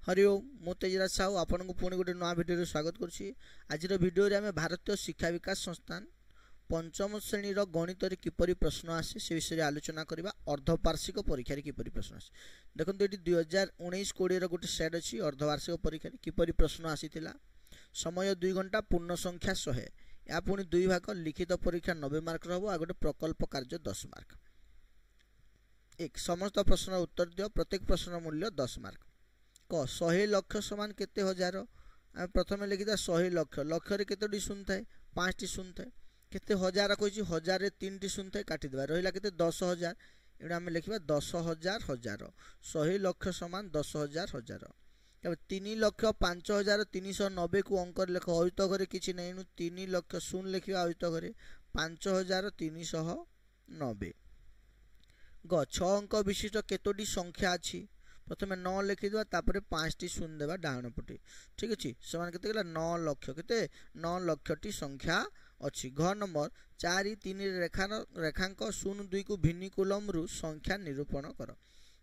हरि ओम मु तेजराज साहू आपन को पुणी गोटे नया भिडियो स्वागत करुच्ची। आज भिडियो आम भारतीय शिक्षा विकास संस्थान पंचम श्रेणी गणित किपरि प्रश्न आसे से विषय आलोचना करवा। अर्धवार्षिक परीक्षा किपरि प्रश्न आसे देखो ये 2019-20 गोटे सेट अच्छी अर्धवार्षिक परीक्षा किपरि प्रश्न आसीथिला। समय 2 घंटा पूर्ण संख्या 100 या पुणी 2 भाग लिखित परीक्षा 90 मार्क रहा आ गोटे प्रकल्प कार्य 10 मार्क। एक समस्त प्रश्न उत्तर दियो प्रत्येक प्रश्न मूल्य 10 मार्क। क 100 लक्ष समान केते हजार आम प्रथम लिखिदा 100 लक्ष लक्ष केतोटी शून्य थाए 5टी शून्य थाए केते हजार कही 1000 रे 3टी शून्य थाए काटिदेबा रहिला केते 10000 एडा आम लिखिबा 10000 हजार 100 लक्ष समान 10000 हजार। 3 लक्ष 5390 को अंक लेख अयुत घरे किछि नै 3 लक्ष शून्य लिखिबा अयुत घरे 5390। ग 6 अंक विशिष्ट केतोटी संख्या अछि प्रथम 9 लिखिदेवा तापर 5टी शून्य देवा डाहाण पटे ठीक अच्छे समान केते गला 9 लक्ष केते 9 लक्षटी संख्या अच्छी। घ नंबर 4 3 रेखांक 0 को भिन्निकुलम रु संख्या निरूपण कर।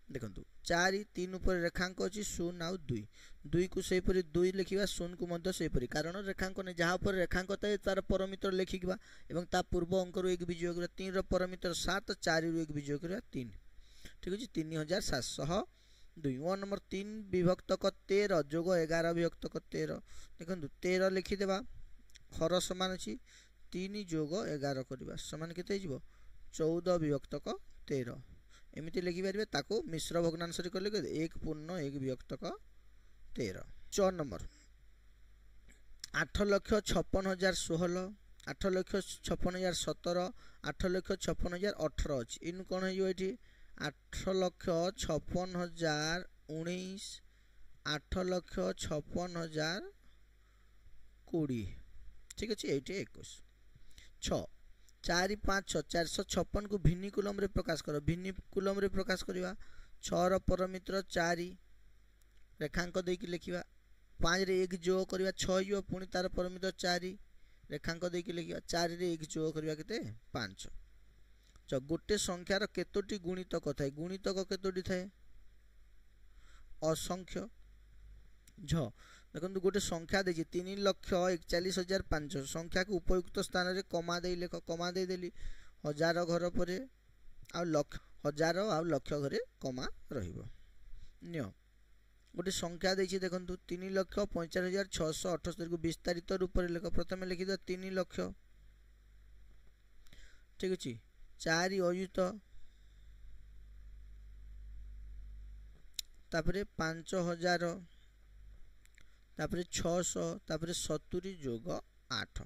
देखंतु 4 3 ऊपर रेखांक अछि 0 आउ 2 को सेही परि 2 लिखिबा 0 को मध्य सेही परि कारण रेखांक ने जहा पर रेखांक थाए तार परमितर लिखिबा एवं ता पूर्व अंक रु 1 विजोग 3 रो परमितर 7 4 रु 1 विजोग 3 ठीक अछि 3700 2। 1 नंबर 3 विभक्तक 13 जोग 11 विभक्तक 13 देखो 13 लिखिदेवा हर समान अच्छी 3 जोग 11 करवा समान केते जीवो 14 विभक्तक 13 एमती लिखिपारे ताको मिश्र भग्नांश कले 1 पूर्ण 1 विभक्तक 13। 4 नंबर 8,56,016 8,56,017 8,56,018 अच्छी इन कौन हो 8,56,019 8,56,020 ठीक अच्छे ये 21। 6 4 5 6 456 को भिन्निकुलम रे प्रकाश कर भिन्निकुलम रे प्रकाश करवा 6 रो परमित्र 4 रेखांक देकी लिखिबा 5 रे 1 जोग करवा 6 यो पुणी तार परमित्र 4 रेखांक देकी लिखिबा 4 रे 1 जोग करवा केते 5। गोटे संख्यार केतोटी गुणितक थाए गुणितक केतोटी थाए असंख्य। झ देखो गोटे संख्या देछि 3,41,500 संख्या को उपयुक्त स्थान रे कमा दे लेख कमा दे देली हजार घर परे आ लक्ष हजार आ लक्ष घरे कमा रहिबो। नियो गोटे संख्या देछि देखो 3,45,678 को विस्तारित रूप रे लेख प्रथम लिखि द 3 लक्ष ठीक अछि 4 अयुत तापरे 5000 तापरे 600 तापरे 70 जोग 8।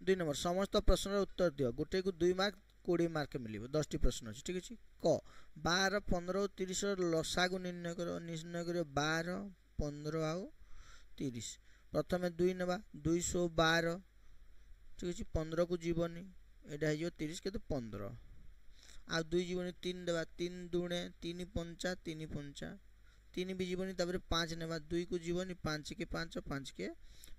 2 नंबर समस्त प्रश्न उत्तर दियो गोटे को 2 मार्क 20 मार्क मिलिबो 10टी प्रश्न अछि ठीक अछि। क 12 15 30 लसागु निर्णय करो 12 15 आउ 30 प्रथमे 2 नेबा 212 ठीक अछि 15 को जीवनी एडा है 30 के 15 आ 2 जीवनी 3 देवा 3 दुणे 3 पंचा 3 पंचा 3 भी जीवनी तापर 5 नेबा 2 को जीवनी 5 के 5 5 के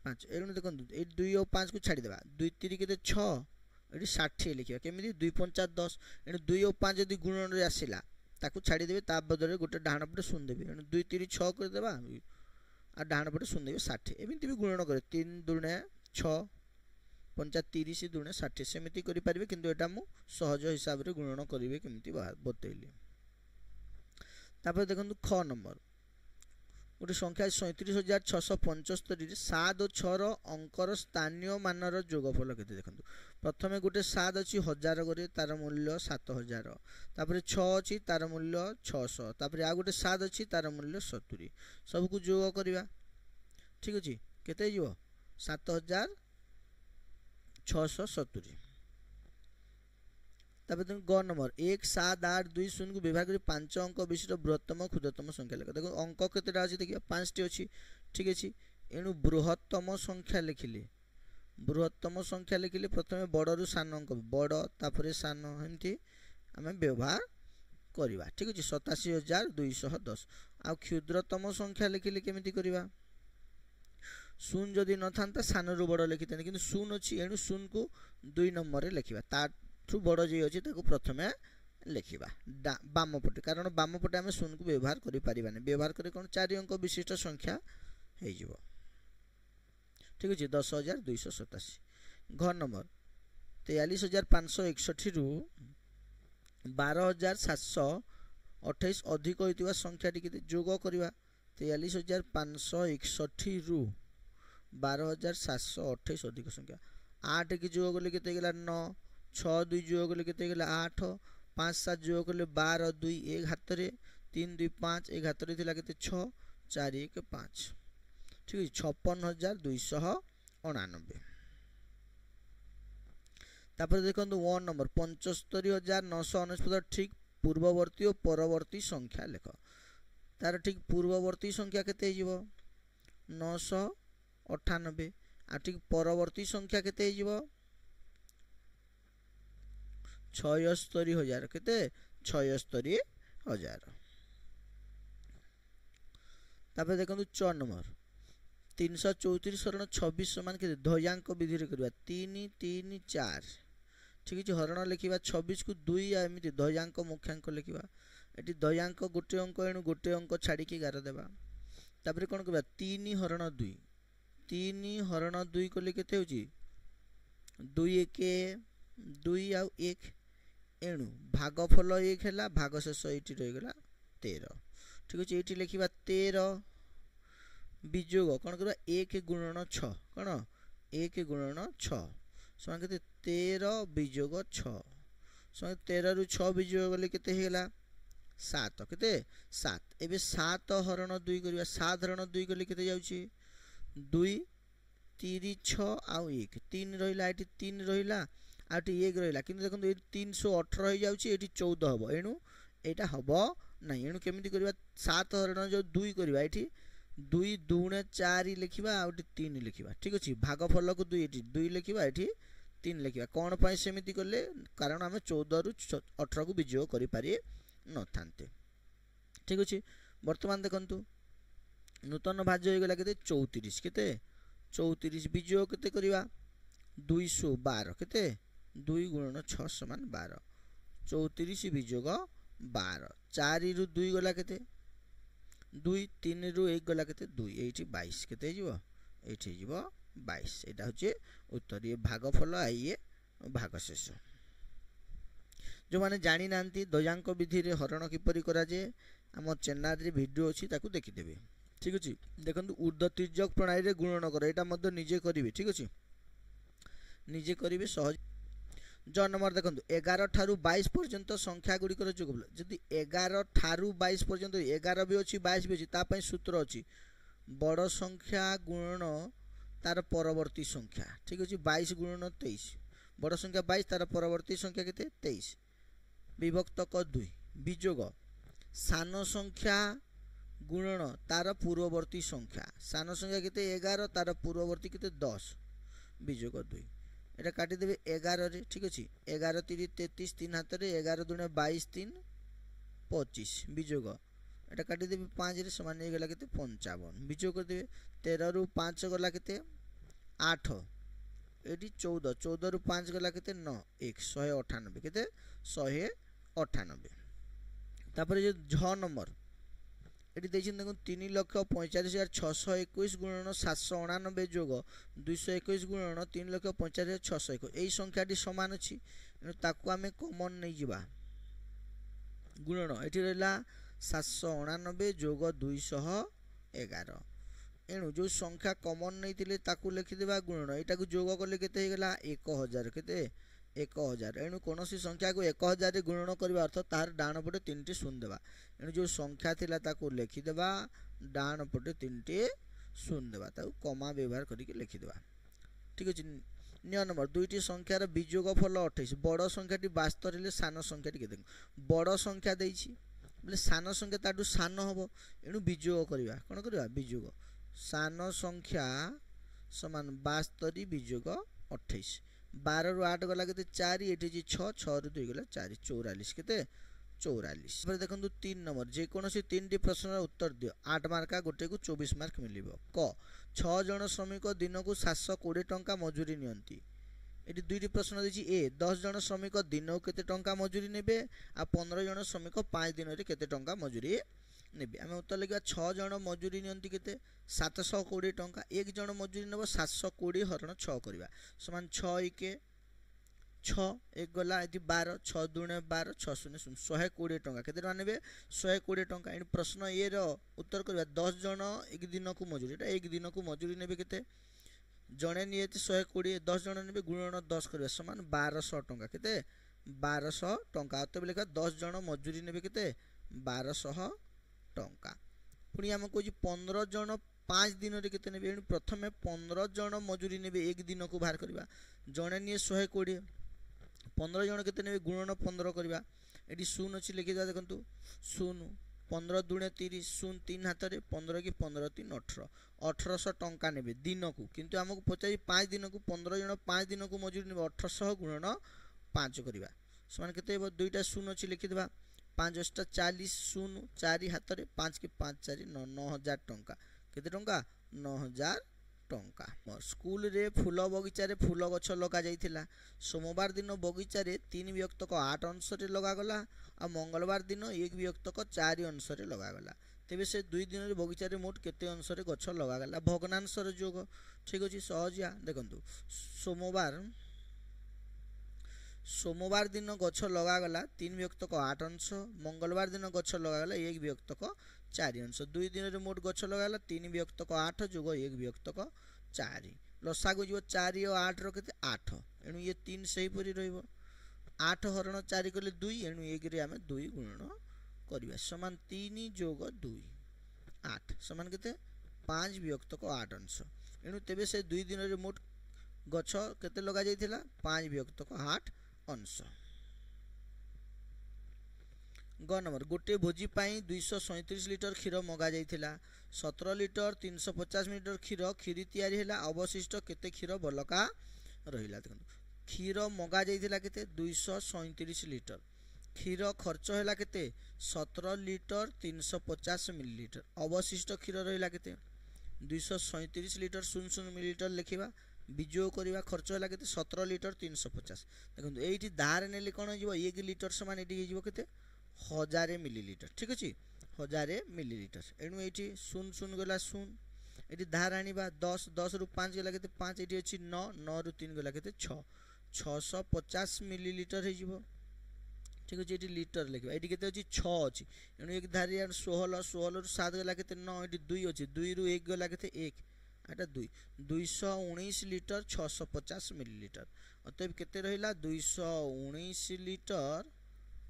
5 एनु देखो ए 2 और 5 को छाड़ी देबा 2 3 के 6 एडी 60 लिखिबा केमिति 2 पंचा 10 एनु 2 और 5 यदि गुणन रे आसीला ताकू छाड़ी देबे ता बदले गोटे डाहाण पटे सुन देबे एनु 2 3 6 कर देबा आ डाहाण पटे सुन देबे 60 एमिति भी गुणन करे 3 दुणे 6 पंचा 30 दुणे 60 सेमिति करि परिबे किंतु एटा मु सहज हिसाब रे गुणन करिवे केमिति बतैली। तापर देखंतु ख नंबर गोटे संख्या 37,675 रे 7 और 6 रो अंकर स्थानीय मानर जोगफल केते देखंतु प्रथमे गोटे 7 अछि हजार गरे तार मूल्य 7000 तापर 6 अछि तार मूल्य 600 तापर आ गोटे 7 अछि तार मूल्य 70 सब को जोग करबा ठीक अछि केते जिवो 7670। तब ग नंबर 1 7 8 2 0 को विभाग 5 अंक विशिष्ट बृहत्तम क्षुद्रतम संख्या लेख देखो अंक केतेटा अछि देखिया 5टी अछि ठीक अछि एनु बृहत्तम संख्या लिखिले प्रथमे बड़ रु सान अंक बड़ तापर सान हेमती हमें व्यवहार करबा ठीक अछि 87,210 आ क्षुद्रतम संख्या लिखिले केमिति करबा शून्य जदि न था सान रु बड़ लिखि कि शून्य अच्छी एणु शून्य को 2 नंबर रे लिखा ताठू बड़ जी अच्छी प्रथमे लिखिबा बाम पटे कारण बाम पटे आम शून्य को व्यवहार करि परिबानी व्यवहार करे कोन 4 अंक विशिष्ट संख्या हे जिवो ठीक अछि 10287 घ नंबर 43561 रु 12728 अधिक होइतिबा संख्या टी केते जोग करबा 43561 रु 12728 अधिक संख्या 8 की जोग करले केते गेला 9 6 2 जोग करले केते गेला 8 5 7 जोग करले 12 2 1 हाथ रे 3 2 5 1 हाथ रे थिला केते 6 4 1 5 ठीक है 56289 तापर देखंतु 1 नंबर 75999 ठीक पूर्ववर्ती और परवर्ती संख्या लेख तार ठीक पूर्ववर्ती संख्या केते हिजिवो 998 आ ठीक परवर्ती संख्या केते हिजिवो 76000 केते 76000 तापर देखंतु 4 नंबर 334 हरण 26 समान के द्वयांक विधि रे करबा 3 3 4 ठीक है हरण लिखा 26 को 2 एमती द्वयांक मुख्यांक लिखा ये द्वयांक गोटे अंक एणु गोटे अंक छाड़ी गार देवा तापर कौन करबा 3 हरण 2 3 हरण 2 कले केते होची 2 1 2 आउ 1 एणु भागफल 1 हैला भाग शेष एटी रहि गेला 13 ठीक है एटी लिखा 13 विजोग कौन करबा 1 गुणन 6 कौन 1 गुणन 6 समान केते 13 विजोग 6 समान 13 रु 6 विजोग गले केते हेला 7 केते 7 एबे 7 हरण 2 करबा 7 हरण 2 गले केते जाउची 2 3 6 आउ 1 3 रहिला एटी 3 रहिला आटी 1 रहिला किंतु देखंतु 318 हो जाउची एटी 14 हबो एनु एटा हबो नै एनु केमिति करबा 7 हरण जो 2 करबा एटी 2 2 4 लिखिबा आउटी 3 लिखिबा ठीक अछि भागफल को 2 एटी 2 लिखिबा एटी 3 लिखिबा कोन पय सेमिति करले कारण हमें 14 रु 18 को विजोग करि पारि न थांते ठीक अछि वर्तमान देखंतु नूतन भाज्य हो गेला केते 34 केते 34 विजोग केते करबा 212 केते 2 गुणन 6 समान 12 34 विजोग 12 4 रु 2 गला केते 2 3 रु 1 गला केते 2 एठी 22 केते जिवो एठी जिवो 22 एटा होचे उत्तर ये भागफल आइए भाग शेष जो माने जानी नांती द्वयांक विधि रे हरण किपरि करा जे हम चैनल रे वीडियो अछि ताकू देखि देबे ठीक अछि देखंतु ऊर्ध्व तिर्यक प्रणाली रे गुणन कर एटा मध्य निजे करिवे ठीक अछि निजे करिवे सहज ज नंबर देखंतु 11 ठारू 22 पर्यंत संख्या गुडी कर जोगबल जदि 11 ठारू 22 पर्यंत 11 भी अछि 22 भी अछि ता पय सूत्र अछि बड़ संख्या गुणन तार परवर्ती संख्या ठीक अछि 22 गुणन 23 बड़ संख्या 22 तार परवर्ती संख्या केते 23 विभक्त क 2 विजोग सान संख्या गुणन तार पूर्ववर्ती संख्या सान संख्या केते 11 तार पूर्ववर्ती केते 10 विजोग 2 एटा काटी देबे 11 रे ठीक अछि 11 3 33 3 हाथ रे 11 दुने 22 3 25 विजोग एटा काटी देबे 5 रे समान हे गेला केते 55 विजोग कर देबे 13 रु 5 गला केते 8 एटी 14 14 रु 5 गला केते 9 198 केते 198 तापर जे झ नंबर एटी देछिन देखो 3,45,621 गुणन 799 जोग 221 गुणन 3,45,621 एई संख्याटी समान अछि ताकू आमे कॉमन नै जिबा गुणन एटी रहला 799 जोग 211 एणु जो संख्या कॉमन नै थिले ताकू लिखि देबा गुणन एटा को जोग करले केते हे गेला 1000 केते 1000 एणु कोनोसी संख्या को 1000 रे गुणन करबा अर्थ तार डाण पटे 3टी शून्य देबा एणु जो संख्या थिला ताकू लिखि देबा डाण पटे 3टी शून्य देबा ताकू कॉमा व्यवहार करिके लिखि देबा ठीक अछि निय नंबर दुईटी संख्यार विजोग फल 28 बड़ संख्याटी वास्तव रे सान संख्याटी केते बड़ संख्या देछि बोले सान संख्या ताडू सान हबो एणु विजोग करबा कोन करबा विजोग सान संख्या समान 72 विजोग 28 12 रु 8 गला केते 4 एठी जी 6 6 रु 2 गला 4 44 केते 44 पर देखंतु 3 नंबर जे कोनोसी 3टी प्रश्नर उत्तर दियो 8 मार्का गोटे को 24 मार्क मिलिबो क 6 जण श्रमिक दिन को 720 टंका मजूरी नियंती ये दुईटी प्रश्न देछि ए 10 जन श्रमिक दिन को केते टंका मजूरी नेबे आ 15 जन श्रमिक 5 दिन रे केते टंका मजूरी नेबे आमे उत्तर लिखा 6 जन मजूरी नियंती केते 720 टंका एक जन मजूरी नेबो 720 हरण 6 करबा समान 6 1 6 एक गला ये 12 6 दुणे 12 6 शून्य 120 टंका केते टंका नेबे 120 टंका इन प्रश्न ए रो उत्तर करबा 10 जन एक दिन को मजूरी एटा एक दिन को मजूरी नेबे केते जणे नियति 120 10 जन नेबे गुणन 10 करबा समान 1200 टंका केते 1200 टंका अतबे लेखा 10 जन मजूरी नेबे केते 1200 टंका पुणी आम कह 15 जन 5 दिन रे केते नेबे प्रथमे 15 जन मजूरी नेबे एक दिन को बाहर करबा जणे निये 120 15 जन केते नेबे गुणन 15 करबा एटी शून्य अछि लिखि दा देखंतु शून्य 15 दुणे 30 शून्य 3 हाथ रे 15 की 15 3 18 1800 टंका नेबे दिन को किंतु हमको पचाई 5 दिन को 15 जन 5 दिन को मजूरी नेबे 1800 गुणन 5 करबा समान केते हेबो दुईटा शून्य अछि लिखि देबा 5 8 40 शून्य 4 हाथ रे 5 की 5 4 9000 टंका केते टंका 9000 टंका मोर स्कूल रे फूल बगीचा रे फूल गछ लगा जाइथिला सोमवार दिन बगीचा रे 3 विभक्त को 8 अंश रे लगा गला आ मंगलवार दिन 1 विभक्त को 4 अंश रे लगा गला तेबे से 2 दिन रे बगीचा रे मोट केते अंश रे गछ लगा गला भग्नांश रे जोग ठीक अछि सहजिया देखंतु सोमवार दिन गछ लगा गला 3 विभक्त को 8 अंश मंगलवार दिन गछ लगा गला 1 विभक्त को 4 अंश 2 दिन रे मोट गछ लगा गला 3 विभक्त को 8 जोग 1 विभक्त को 4 लसागु जीव 4 और 8 रो केते 8 एनु ये 3 सही परि रहइबो 8 हरण 4 कले 2 एनु 1 रे हमें 2 गुणन करबा समान 3 जोग 2 8 समान केते 5 विभक्त को 8 अंश एनु तेबे से 2 दिन रे मोट गछ केते लगा जाइथिला 5 विभक्त को 8 अंश ग नंबर गोटे भोजी पाई 237 लिटर क्षीर मगा जाइथिला 17 लिटर 350 मिलीलीटर क्षीर तैयारी हैला अवशिष्ट केते क्षीर बलका रहिला देखंतु क्षीर मगा जाइथिला केते 237 लिटर क्षीर खर्च हैला केते 17 लिटर 350 मिलीलीटर अवशिष्ट क्षीर रहिला केते 237 लिटर 00 मिलीलीटर लिखिबा विजोग करवा खर्च है केते 17 लिटर 350 देखो ये धार ने कौन हो 1 लिटर सामान ये केते 1000 मिलीलीटर ठीक अच्छे 1000 मिलीलीटर एणु ये शून शून गला शून ये धार आनिबा 10 10 रु 5 गला केते 5 ये अच्छी 9 9 रु 3 गला केते 6 650 मिलीलीटर हो ठीक अच्छे ये लिटर लिखा ये केते अच्छी 6 अच्छी एणु एक धार 16 16 रु 7 गला केते 9 ये 2 अच्छी 2 रु 1 गला केते 1 एटा 219 लिटर 650 मिलीलीटर अतएव केते रहिला 219 लिटर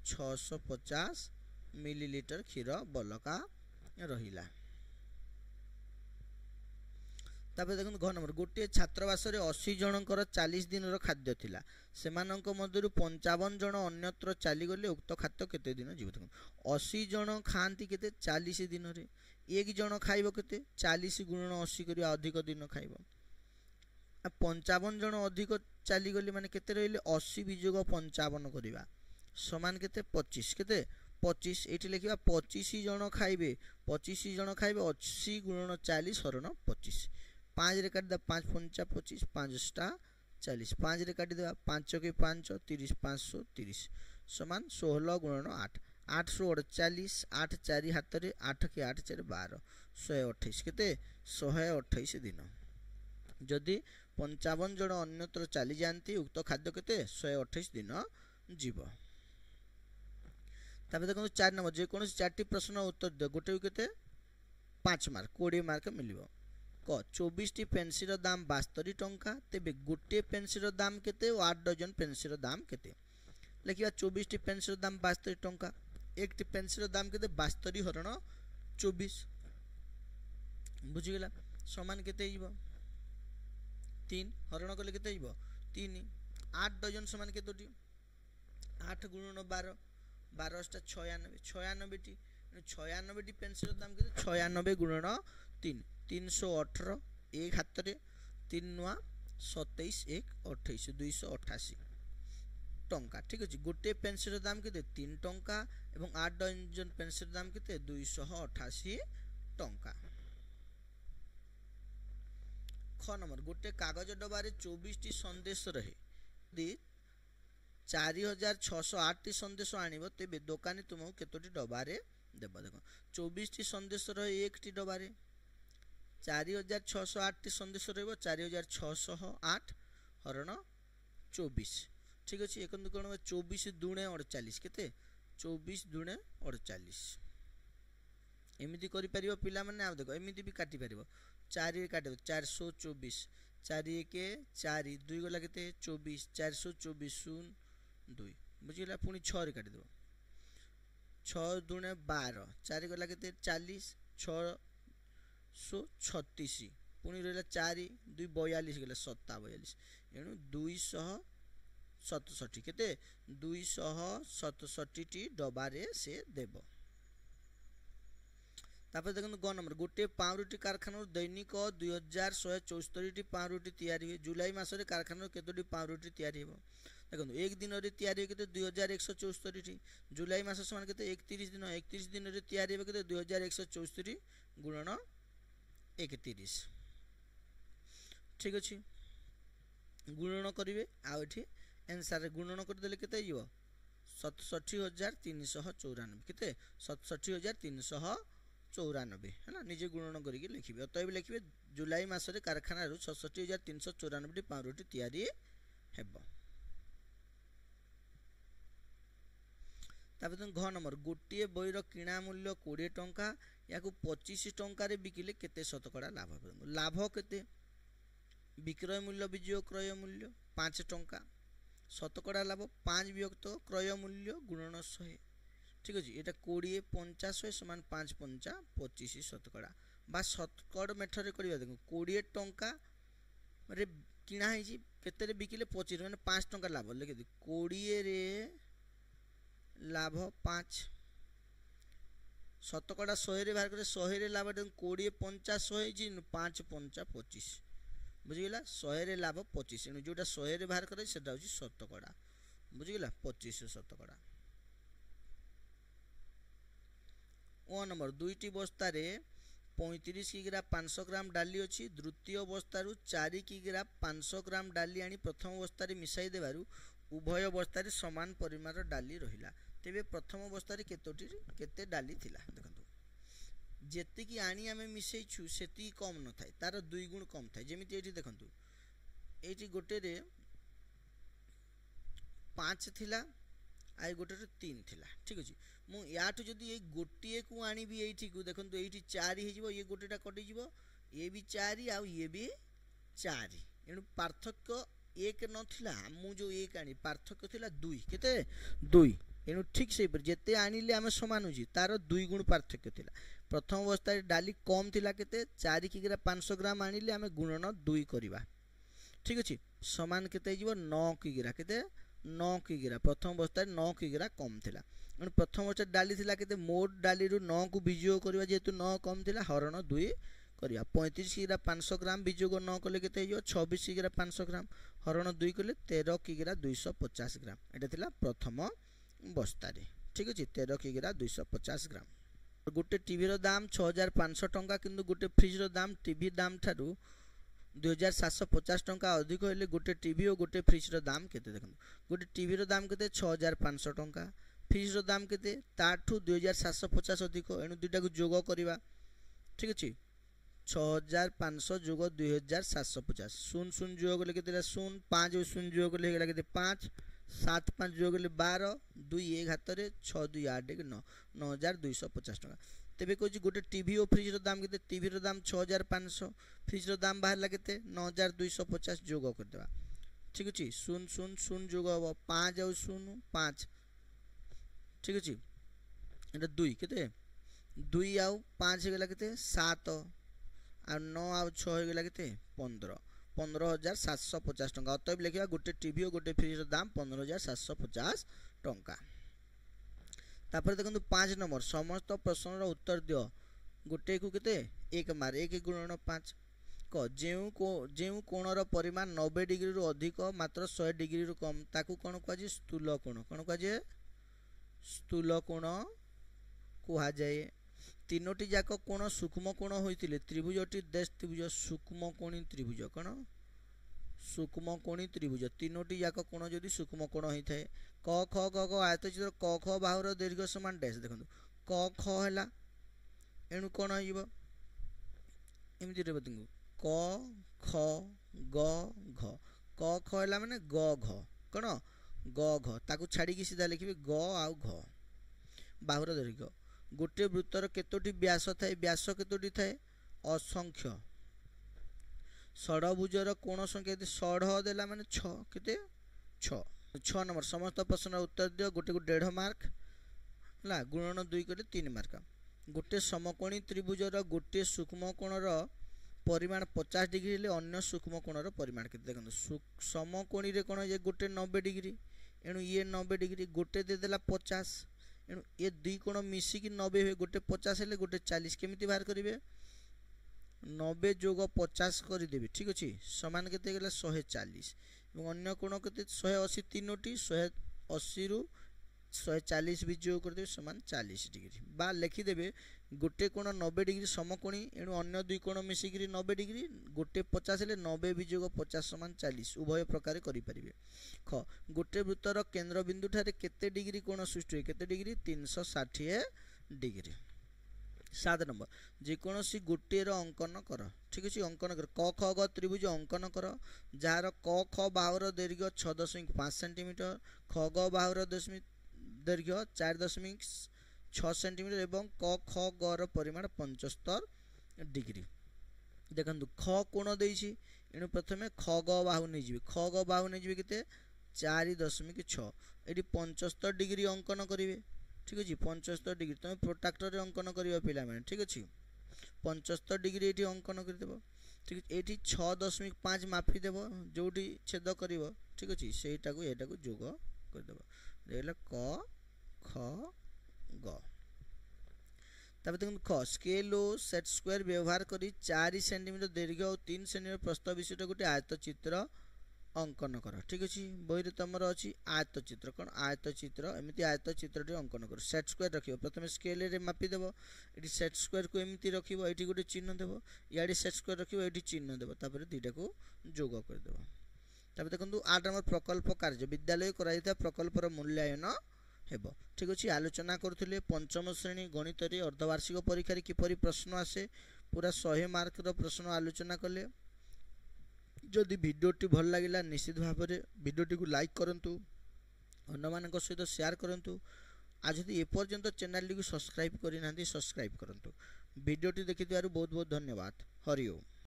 650 मिलीलीटर क्षीर बलका रहिला तापर देखो घ नंबर गोटे छात्रवास 80 जनकर 40 दिन खाद्य थिला सेमानक मध्यरु 55 जन अन्यत्र चली गले उक्त खाद्य केते दिन जीव देखो 80 जन खांती केते 40 दिन रे एक जन खाइबो केते 40 गुणन 80 करिया अधिक दिन खाइबो 55 जन अधिक चली गले माने केते रहिले 80 विजोग 55 करिबा समान केते 25 केते 25 एठी लिखिबा 25 जन खाइबे 25 जन खाइबे 80 गुणन 40 हरण 25 5 रे काट द 5 5 25 5 टा 40 5 रे काट दे 5 के 5 30 530 समान 16 गुणन 8 848 8 4 हाथ रे 8 के 8 4 12 128 केते 128 दिन जदि 55 जन अन्यत्र चली जाती उक्त खाद्य केते 128 दिन जीव तापर देखो 4 नंबर जे कोन 4टी प्रश्न उत्तर दे गोटे केते 5 मार्क 20 मार्क मिलिबो क 24 टी पेंसिल दाम 72 टंका तेबे गोटे पेंसिल दाम केते 8 डजन पेंसिल दाम केते लिखिबा 24 टी पेंसिल दाम 72 टंका एक टी पेंसिल दाम केते 72 हरण 24 बुझी गेला समान केते हिबो 3 हरण कले केते हिबो 3 8 डजन समान केतोटी 8 गुणन 12 12 टा 96 96 टी 96 टी पेंसिल दाम केते 96 गुणन 3 318 एक हाथ रे 3 नुआ 27 1 28 288 टंका ठीक अछि गोटे पेंसिल दाम केते 3 टंका एवं 8 डजन पेंसिल दाम केते 288 टंका ख नंबर गोटे कागज डबा रे 24 टी संदेश रहे ଯଦି 4608 सन्देश आनिब तेबे दोकानी तुमको केतोटी डबारे देब देख 24 सन्देश रहे 1 डबारे 4608 सन्देश रही 4608 हरण 24 ठीक अच्छे एक कौन 24 दुणे 48 केते 24 दुणे 48 एमती कर पिला माने आ देख एमती भी काटी पार 4 काट 424 4 1 4 2 गला के 24 424 0 2 बुझीगला पुणी 6 काटिदेव 6 दुणे 12 4 गला के 40 636 पुणी रहा 4 2 42 गला 47 एणु 267 केते 267 टी डबारे से देव। तापर देखो ग नंबर गोटे पाउरुटी कारखाना दैनिक 2174 टी पाउरुटी तैयारी हुए जुलाई मासरे कारखाना केतोटी पाउरुटी तैयारी हो देखो एक दिन रे तैयारी हो केते 2174 टी जुलाई मास समान केते 31 दिन रे तैयारी हो केते 2174 गुणन 31 ठीक अछि गुणन करिवे आ एठी आंसर गुणन कर देले केते हियो 67394 केते 67394 है ना निजे गुणन करके लिखिबे अतएव लिखिबे जुलाई मासरे कारखाना 67394 टी पाउरुटी तैयारी हेबो। तापर घ नंबर गोटे बईर किणा मूल्य 20 टंका या 25 टंका रे बिकिले केते शतकड़ा लाभ लाभ केते विक्रय मूल्य विजय क्रय मूल्य 5 टंका शतकड़ा लाभ 5 विभक्त क्रय मूल्य गुणन 100 ठीक अच्छे यहाँ 20 50 समान 5 5 25 शतकड़ा बा शतकड़ मेथड करवा देखो 20 टंका रे किणा केते बिकिले 25 मैंने 5 टंका लाभ लिखि 20 रे लाभ 5 शतकड़ा 100 रे बाहर करे 100 रे लाभ 20 50 100 5 5 25 बुझीगला 100 रे लाभ 25 एणु जोटा 100 रे बाहर करे सेटा होची शतकड़ा बुझीगला 25 शतकड़ा। ओ नंबर दुईटी बस्ता रे 35 किग्रा 500 ग्राम डाली अच्छी द्वितीय बस्तारू 4 किग्रा 500 ग्राम डाली आनी प्रथम बस्तार मिसाई देबारू उभय बस्तार समान परिमाण डाली रहिला तेबे प्रथम बस्तार केते डाली थिला देखंतु जेतिकी आनी आमे मिसेइछु सेति कम न थाए तार 2 गुण कम थाए जेमिति एठी देखंतु एठी गोटे रे 5 थिला आई गोटे रे 3 थिला ठीक अछि मु याठु जदी ए गोटिए को आनीबी एठी को देखंतु एठी 4 हे जिवो ये गोटेटा कटि जिवो ये भी 4 आ ये भी 4 एनु पार्थक्य 1 न थिला मु जो 1 आनी पार्थक्य थिला 2 केते 2 एनु ठीक से पर जेते आनिले आमे समान होजी तार 2 गुण पार्थक्य थिला प्रथम अवस्था डाली कम थिला केते 4 किग्रा 500 ग्राम आनिले आमे गुणन 2 करिबा ठीक अछि समान केते जिवो 9 किग्रा केते 9 किग्रा प्रथम अवस्था 9 किग्रा कम थिला एनु प्रथम अवस्था डाली थिला केते मोट डाली रु 9 को विजोग करिबा जेतु 9 कम थिला हरण 2 करिया 35 किग्रा 500 ग्राम विजोग 9 कले केते हियो 26 किग्रा 500 ग्राम हरण 2 कले 13 किग्रा 250 ग्राम एटा थिला प्रथम बस्ता रे ठीक अछि 13 किग्रा 250 ग्राम गोटे टीवी रो दाम 6500 टंका किंतु गोटे फ्रिज रो दाम टीवी दाम थारु 2750 टंका अधिक होले गोटे टीवी और गोटे फ्रिज रो दाम केते देखन गोटे टीवी रो दाम केते 6500 टंका फ्रिज रो दाम केते ताठू 2750 अधिक एनु दुटा को जोग करिवा ठीक अछि 6500 जोग 2750 0 0 जोग ले केते 0 5 0 जोग ले गेला केते 5 7 5 जोग ले 12 2 1 हाथ रे 6 2 8 9 9250 टंका तेबे कोची गोटे टीवी और फ्रिज रो दाम केते टीवी रो दाम 6500 फ्रिज रो दाम बाहर ला केते 9250 जोग कर देबा ठीक अछि 0 0 0 जोग हो 5 और 0 5 ठीक अछि एटा 2 केते 2 आउ 5 गेला केते 7 आ 9 आउ 6 गेला केते 15750 टंका अतएव लिखिबा गोटे टीवी और गोटे फ्रिज रो दाम 15750 टंका। तापर देखंतु 5 नंबर समस्त प्रश्न रो उत्तर दियो गोटे को केते 1 मार 1 गुणन 5 क जेउ कोण रो परिमाण 90 डिग्री रो अधिक मात्र 100 डिग्री रो कम ताकू कोन कहजे स्थूल कोण कोन कहजे स्थूल कोण कुहा जाए तीनोटी जाक कोण सूक्ष्म कोण होइतिले त्रिभुजटी देश त्रिभुज सूक्ष्म कोणी त्रिभुज कोण सूक्ष्म कोणी त्रिभुज तीनोटी जाक कोण जदि सूक्ष्म कोण होता है क ख ग घ आयतचित्र क ख बाहुर दीर्घ समान डैश देखो क ख है एणु कौन हो एमती क ख ग घ क ख है माने ग घ कौन ग घ ताकू छाड़ी सीधा लिखिए ग आउ घ बाहुर दीर्घ गोटे वृत्तर केतोटी व्यास थाए व्यास केतोटी थाए असंख्य षडभुजर कोण संख्या यदि षढ़ देला माने 6 केते 6 नंबर समस्त प्रश्न उत्तर दियो गोटे को 1.5 मार्क हला गुणन 2 करे 3 मार्क गोटे समकोणी त्रिभुजर गोटे सूक्ष्म कोणर परिमाण 50 डिग्री हेले अन्य सूक्ष्म कोणर परिमाण केते देखो समकोणी रे कोण ये गोटे 90 डिग्री एणु ये 90 डिग्री गोटे दे देला 50 एणु ये दुई कोण मिसिकी 90 हुए गोटे 50 हेले गोटे 40 केमिति बाहर करिवे 90 जोग 50 करदेवी ठीक अच्छे समान केते गला 140 और अन्य कोण केते 180 तीनोटी 180 रु 140 भी जोग करदेवे समान 40 डिग्री बा लिखिदेवे गोटे कोण 90 डिग्री समकोणी एणु अन्य दुई कोण मिसिकी 90 डिग्री गोटे 50 हेले 90 भी जोग 50 समान 40 उभय प्रकार करि परिबे ख गोटे वृत्तर केंद्र बिंदु ठारे केते डिग्री कोण सृष्टि केते डिग्री 360 डिग्री 7 नंबर जेकोसी गोटे अंकन कर ठीक अच्छे अंकन कर क ख ग त्रिभुज अंकन कर जार क ख बाहुर दैर्घ्य 6.5 सेंटीमीटर ख ग बाहुर दैर्घ्य 4.6 सेंटीमीटर एवं क ख ग र परिमाण 75 डिग्री देखंतु ख कोण देइछि एणु प्रथमे ख ग बाहु नै जिवे ख ग बाहु नै जिवे केते 4.6 एटी 75 डिग्री अंकन करिवे ठीक अच्छे 75 डिग्री तुम प्रोट्राक्टर रे अंकन करबा पिला माने ठीक अच्छे 75 डिग्री एटी अंकन करदेव ठीक है एटी 6.5 मापी देव जोटी छेद करिवो ठीक अच्छे सेटा को एटा को जोग करदेव देखला क ख ग तब देखो ख स्केल और सेट स्क्वायर व्यवहार करी 4 सेंटीमीटर दीर्घ और 3 सेंटीमीटर प्रस्थ विशिष्ट गोटे आयतचित्र अंकन कर ठीक अच्छे बही तुम अच्छी आयतचित्र कौन आयतचित्र एमती आयतचित्र अंकन कर सेट स्क्वायर रख प्रथम स्केल रे मापिदेव ये सेट स्क्वायर को एमती रख ये गोटे चिन्ह देव इे सेट स्क्वायर रख ये चिन्ह देव तापर दुईटा को जोग करदेव तब देखो 8 नंबर प्रकल्प कार्य विद्यालय कर प्रकल्पर मूल्यांकन हेब ठीक अच्छे आलोचना करुले पंचम श्रेणी गणित अर्धवार्षिक परीक्षा किपरि प्रश्न आसे पूरा 100 मार्क प्रश्न आलोचना कले जदि वीडियोटी भल लगिला निश्चित भाव में वीडियोटी को लाइक करंतु अन्य मानक सहित शेयर करंतु आज यदि एपर्यंत चैनल को सब्सक्राइब करना सब्सक्राइब करंतु वीडियोटी देखि बहुत बहुत धन्यवाद हरि ओम।